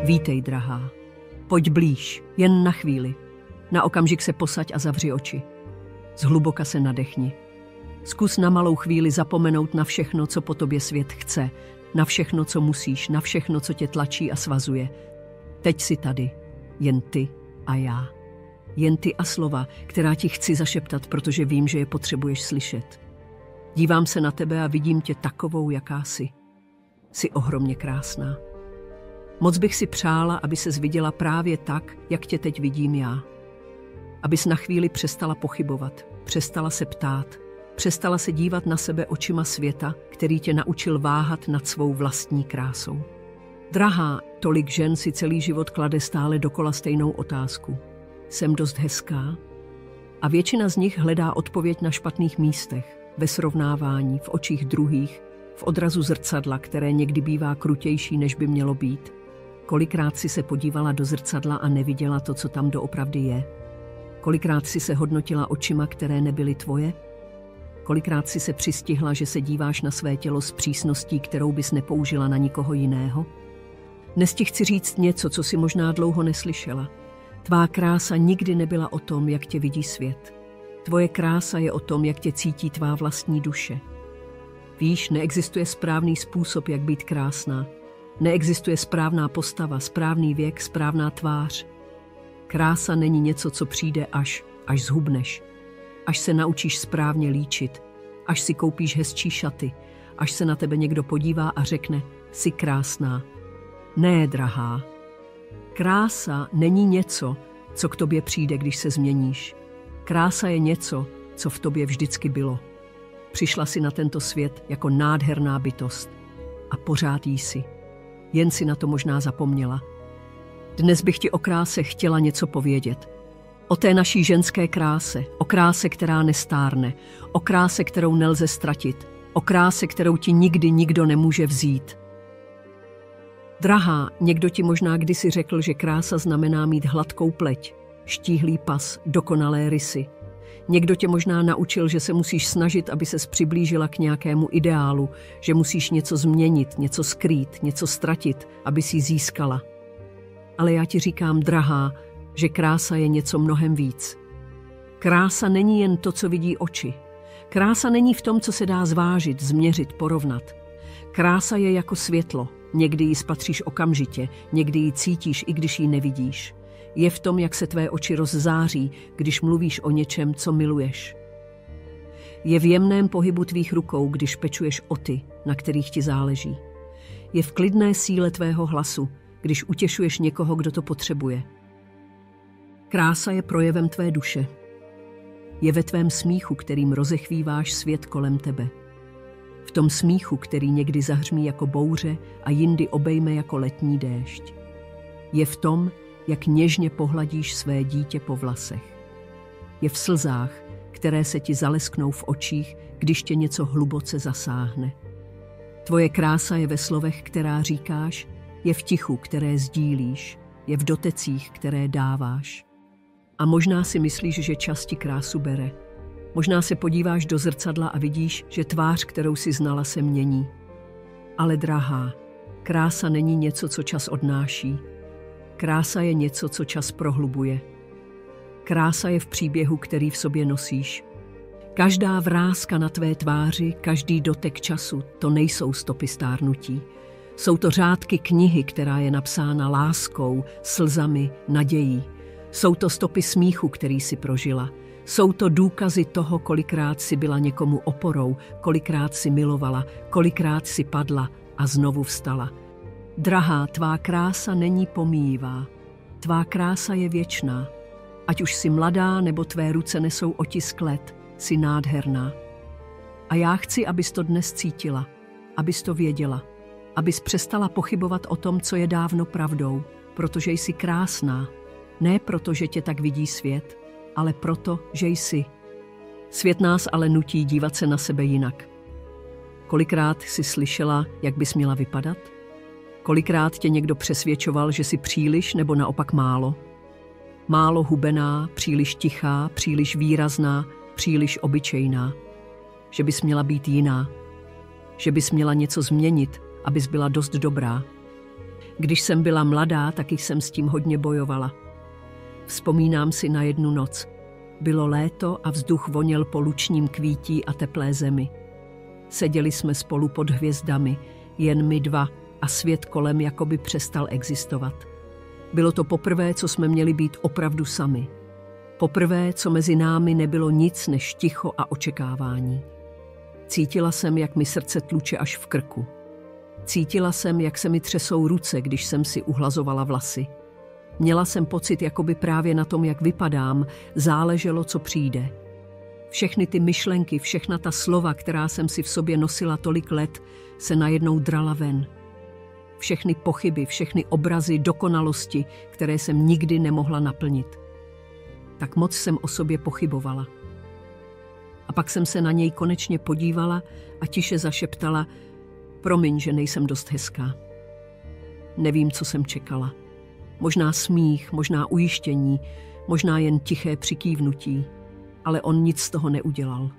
Vítej, drahá. Pojď blíž, jen na chvíli. Na okamžik se posaď a zavři oči. Zhluboka se nadechni. Zkus na malou chvíli zapomenout na všechno, co po tobě svět chce, na všechno, co musíš, na všechno, co tě tlačí a svazuje. Teď jsi tady, jen ty a já. Jen ty a slova, která ti chci zašeptat, protože vím, že je potřebuješ slyšet. Dívám se na tebe a vidím tě takovou, jaká jsi. Jsi ohromně krásná. Moc bych si přála, aby ses viděla právě tak, jak tě teď vidím já. Abys na chvíli přestala pochybovat, přestala se ptát, přestala se dívat na sebe očima světa, který tě naučil váhat nad svou vlastní krásou. Drahá, tolik žen si celý život klade stále dokola stejnou otázku. Jsem dost hezká? A většina z nich hledá odpověď na špatných místech, ve srovnávání, v očích druhých, v odrazu zrcadla, které někdy bývá krutější, než by mělo být. Kolikrát si se podívala do zrcadla a neviděla to, co tam doopravdy je? Kolikrát si se hodnotila očima, které nebyly tvoje? Kolikrát si se přistihla, že se díváš na své tělo s přísností, kterou bys nepoužila na nikoho jiného? Dnes ti chci říct něco, co si možná dlouho neslyšela. Tvá krása nikdy nebyla o tom, jak tě vidí svět. Tvoje krása je o tom, jak tě cítí tvá vlastní duše. Víš, neexistuje správný způsob, jak být krásná. Neexistuje správná postava, správný věk, správná tvář. Krása není něco, co přijde až zhubneš. Až se naučíš správně líčit. Až si koupíš hezčí šaty. Až se na tebe někdo podívá a řekne, jsi krásná. Ne, drahá. Krása není něco, co k tobě přijde, když se změníš. Krása je něco, co v tobě vždycky bylo. Přišla si na tento svět jako nádherná bytost. A pořád jí si. Jen si na to možná zapomněla. Dnes bych ti o kráse chtěla něco povědět. O té naší ženské kráse, o kráse, která nestárne, o kráse, kterou nelze ztratit, o kráse, kterou ti nikdy nikdo nemůže vzít. Drahá, někdo ti možná kdysi řekl, že krása znamená mít hladkou pleť, štíhlý pas, dokonalé rysy. Někdo tě možná naučil, že se musíš snažit, aby ses přiblížila k nějakému ideálu, že musíš něco změnit, něco skrýt, něco ztratit, aby si získala. Ale já ti říkám, drahá, že krása je něco mnohem víc. Krása není jen to, co vidí oči. Krása není v tom, co se dá zvážit, změřit, porovnat. Krása je jako světlo. Někdy ji spatříš okamžitě, někdy ji cítíš, i když ji nevidíš. Je v tom, jak se tvé oči rozzáří, když mluvíš o něčem, co miluješ. Je v jemném pohybu tvých rukou, když pečuješ o ty, na kterých ti záleží. Je v klidné síle tvého hlasu, když utěšuješ někoho, kdo to potřebuje. Krása je projevem tvé duše. Je ve tvém smíchu, kterým rozechvíváš svět kolem tebe. V tom smíchu, který někdy zahřmí jako bouře a jindy obejme jako letní déšť. Je v tom, jak něžně pohladíš své dítě po vlasech. Je v slzách, které se ti zalesknou v očích, když tě něco hluboce zasáhne. Tvoje krása je ve slovech, která říkáš, je v tichu, které sdílíš, je v dotecích, které dáváš. A možná si myslíš, že čas ti krásu bere. Možná se podíváš do zrcadla a vidíš, že tvář, kterou si znala, se mění. Ale drahá, krása není něco, co čas odnáší. Krása je něco, co čas prohlubuje. Krása je v příběhu, který v sobě nosíš. Každá vrázka na tvé tváři, každý dotek času, to nejsou stopy stárnutí. Jsou to řádky knihy, která je napsána láskou, slzami, nadějí. Jsou to stopy smíchu, který si prožila. Jsou to důkazy toho, kolikrát si byla někomu oporou, kolikrát si milovala, kolikrát si padla a znovu vstala. Drahá, tvá krása není pomíjivá. Tvá krása je věčná. Ať už jsi mladá, nebo tvé ruce nesou otisk let, jsi nádherná. A já chci, abys to dnes cítila, abys to věděla, abys přestala pochybovat o tom, co je dávno pravdou, protože jsi krásná. Ne proto, že tě tak vidí svět, ale proto, že jsi. Svět nás ale nutí dívat se na sebe jinak. Kolikrát jsi slyšela, jak bys měla vypadat? Kolikrát tě někdo přesvědčoval, že jsi příliš nebo naopak málo? Málo hubená, příliš tichá, příliš výrazná, příliš obyčejná. Že bys měla být jiná. Že bys měla něco změnit, abys byla dost dobrá. Když jsem byla mladá, taky jsem s tím hodně bojovala. Vzpomínám si na jednu noc. Bylo léto a vzduch voněl po lučním kvítí a teplé zemi. Seděli jsme spolu pod hvězdami, jen my dva, a svět kolem jakoby přestal existovat. Bylo to poprvé, co jsme měli být opravdu sami. Poprvé, co mezi námi nebylo nic než ticho a očekávání. Cítila jsem, jak mi srdce tluče až v krku. Cítila jsem, jak se mi třesou ruce, když jsem si uhlazovala vlasy. Měla jsem pocit, jakoby právě na tom, jak vypadám, záleželo, co přijde. Všechny ty myšlenky, všechna ta slova, která jsem si v sobě nosila tolik let, se najednou drala ven. Všechny pochyby, všechny obrazy dokonalosti, které jsem nikdy nemohla naplnit. Tak moc jsem o sobě pochybovala. A pak jsem se na něj konečně podívala a tiše zašeptala: promiň, že nejsem dost hezká. Nevím, co jsem čekala. Možná smích, možná ujištění, možná jen tiché přikývnutí, ale on nic z toho neudělal.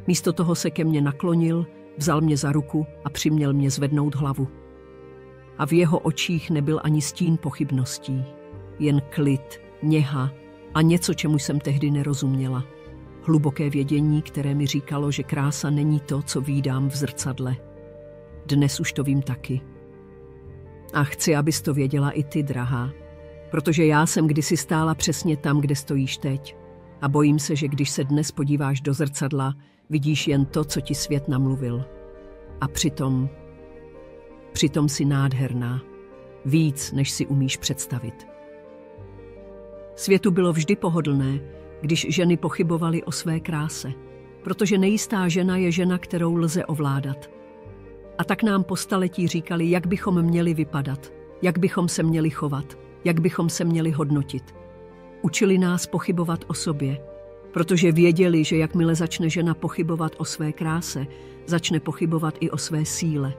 Místo toho se ke mně naklonil, vzal mě za ruku a přiměl mě zvednout hlavu. A v jeho očích nebyl ani stín pochybností, jen klid, něha a něco, čemu jsem tehdy nerozuměla. Hluboké vědění, které mi říkalo, že krása není to, co vídám v zrcadle. Dnes už to vím taky. A chci, abys to věděla i ty, drahá, protože já jsem kdysi stála přesně tam, kde stojíš teď. A bojím se, že když se dnes podíváš do zrcadla, vidíš jen to, co ti svět namluvil. A přitom jsi nádherná. Víc, než si umíš představit. Světu bylo vždy pohodlné, když ženy pochybovaly o své kráse, protože nejistá žena je žena, kterou lze ovládat. A tak nám po staletí říkali, jak bychom měli vypadat, jak bychom se měli chovat, jak bychom se měli hodnotit. Učili nás pochybovat o sobě, protože věděli, že jakmile začne žena pochybovat o své kráse, začne pochybovat i o své síle.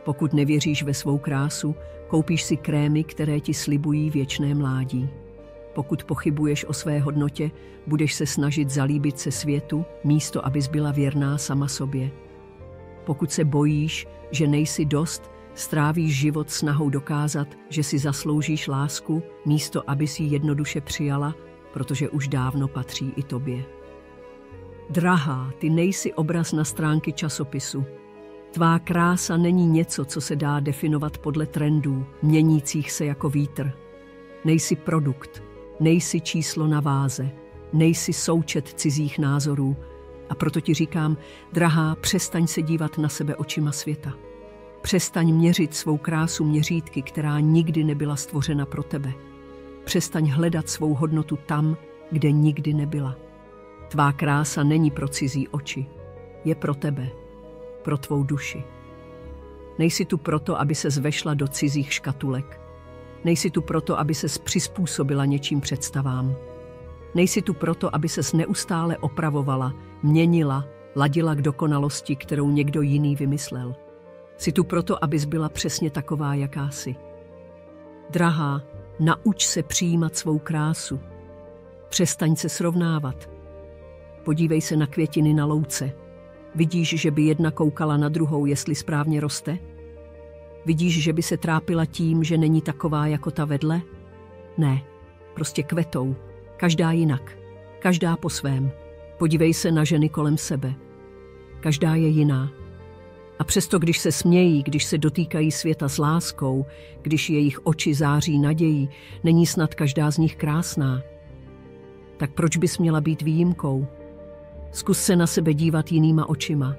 Pokud nevěříš ve svou krásu, koupíš si krémy, které ti slibují věčné mládí. Pokud pochybuješ o své hodnotě, budeš se snažit zalíbit se světu, místo abys byla věrná sama sobě. Pokud se bojíš, že nejsi dost, strávíš život snahou dokázat, že si zasloužíš lásku, místo aby si ji jednoduše přijala, protože už dávno patří i tobě. Drahá, ty nejsi obraz na stránky časopisu. Tvá krása není něco, co se dá definovat podle trendů, měnících se jako vítr. Nejsi produkt, nejsi číslo na váze, nejsi součet cizích názorů. A proto ti říkám, drahá, přestaň se dívat na sebe očima světa. Přestaň měřit svou krásu měřítky, která nikdy nebyla stvořena pro tebe. Přestaň hledat svou hodnotu tam, kde nikdy nebyla. Tvá krása není pro cizí oči, je pro tebe, pro tvou duši. Nejsi tu proto, aby ses vešla do cizích škatulek. Nejsi tu proto, aby ses přizpůsobila něčím představám. Nejsi tu proto, aby ses neustále opravovala, měnila, ladila k dokonalosti, kterou někdo jiný vymyslel. Jsi tu proto, abys byla přesně taková, jaká jsi. Drahá, nauč se přijímat svou krásu. Přestaň se srovnávat. Podívej se na květiny na louce. Vidíš, že by jedna koukala na druhou, jestli správně roste? Vidíš, že by se trápila tím, že není taková jako ta vedle? Ne, prostě kvetou. Každá jinak. Každá po svém. Podívej se na ženy kolem sebe. Každá je jiná. A přesto, když se smějí, když se dotýkají světa s láskou, když jejich oči září nadějí, není snad každá z nich krásná. Tak proč bys měla být výjimkou? Zkus se na sebe dívat jinýma očima.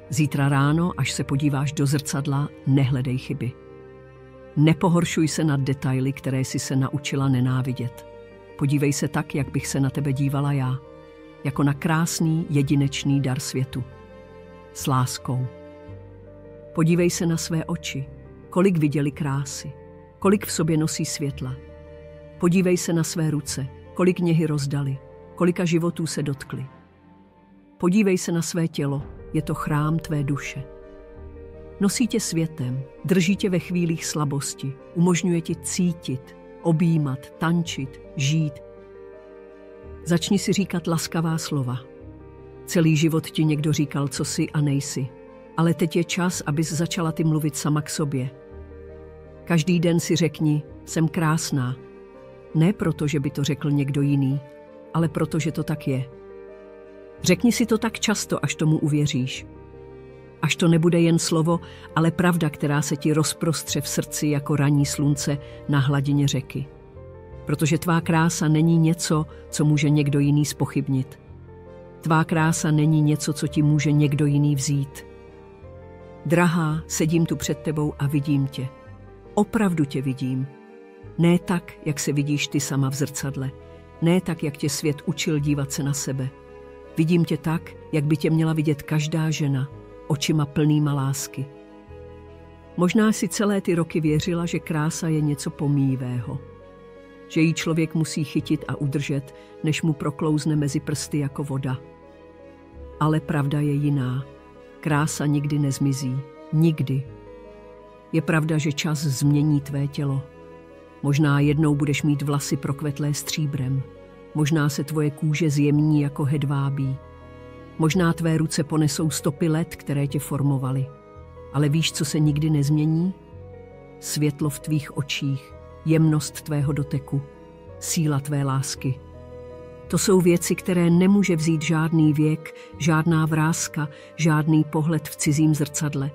Zítra ráno, až se podíváš do zrcadla, nehledej chyby. Nepohoršuj se nad detaily, které jsi se naučila nenávidět. Podívej se tak, jak bych se na tebe dívala já. Jako na krásný, jedinečný dar světu. S láskou. Podívej se na své oči. Kolik viděli krásy. Kolik v sobě nosí světla. Podívej se na své ruce. Kolik něhy rozdali. Kolika životů se dotkli. Podívej se na své tělo. Je to chrám tvé duše. Nosí tě světem, drží tě ve chvílích slabosti, umožňuje ti cítit, objímat, tančit, žít. Začni si říkat laskavá slova. Celý život ti někdo říkal, co jsi a nejsi. Ale teď je čas, abys začala ty mluvit sama k sobě. Každý den si řekni, jsem krásná. Ne proto, že by to řekl někdo jiný, ale proto, že to tak je. Řekni si to tak často, až tomu uvěříš. Až to nebude jen slovo, ale pravda, která se ti rozprostře v srdci jako ranní slunce na hladině řeky. Protože tvá krása není něco, co může někdo jiný zpochybnit. Tvá krása není něco, co ti může někdo jiný vzít. Drahá, sedím tu před tebou a vidím tě. Opravdu tě vidím. Ne tak, jak se vidíš ty sama v zrcadle. Ne tak, jak tě svět učil dívat se na sebe. Vidím tě tak, jak by tě měla vidět každá žena, očima plnýma lásky. Možná si celé ty roky věřila, že krása je něco pomíjivého. Že ji člověk musí chytit a udržet, než mu proklouzne mezi prsty jako voda. Ale pravda je jiná. Krása nikdy nezmizí. Nikdy. Je pravda, že čas změní tvé tělo. Možná jednou budeš mít vlasy prokvetlé stříbrem. Možná se tvoje kůže zjemní jako hedvábí. Možná tvé ruce ponesou stopy let, které tě formovaly. Ale víš, co se nikdy nezmění? Světlo v tvých očích, jemnost tvého doteku, síla tvé lásky. To jsou věci, které nemůže vzít žádný věk, žádná vrázka, žádný pohled v cizím zrcadle.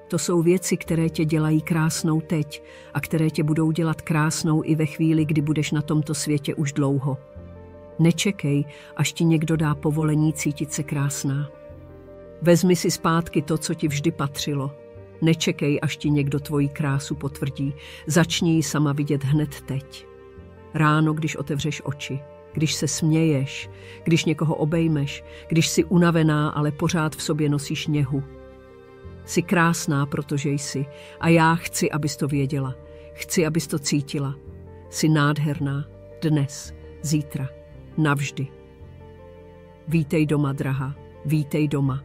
To jsou věci, které tě dělají krásnou teď a které tě budou dělat krásnou i ve chvíli, kdy budeš na tomto světě už dlouho. Nečekej, až ti někdo dá povolení cítit se krásná. Vezmi si zpátky to, co ti vždy patřilo. Nečekej, až ti někdo tvoji krásu potvrdí. Začni ji sama vidět hned teď. Ráno, když otevřeš oči, když se směješ, když někoho obejmeš, když jsi unavená, ale pořád v sobě nosíš něhu. Jsi krásná, protože jsi. A já chci, abys to věděla. Chci, abys to cítila. Jsi nádherná. Dnes, zítra, navždy. Vítej doma, drahá. Vítej doma.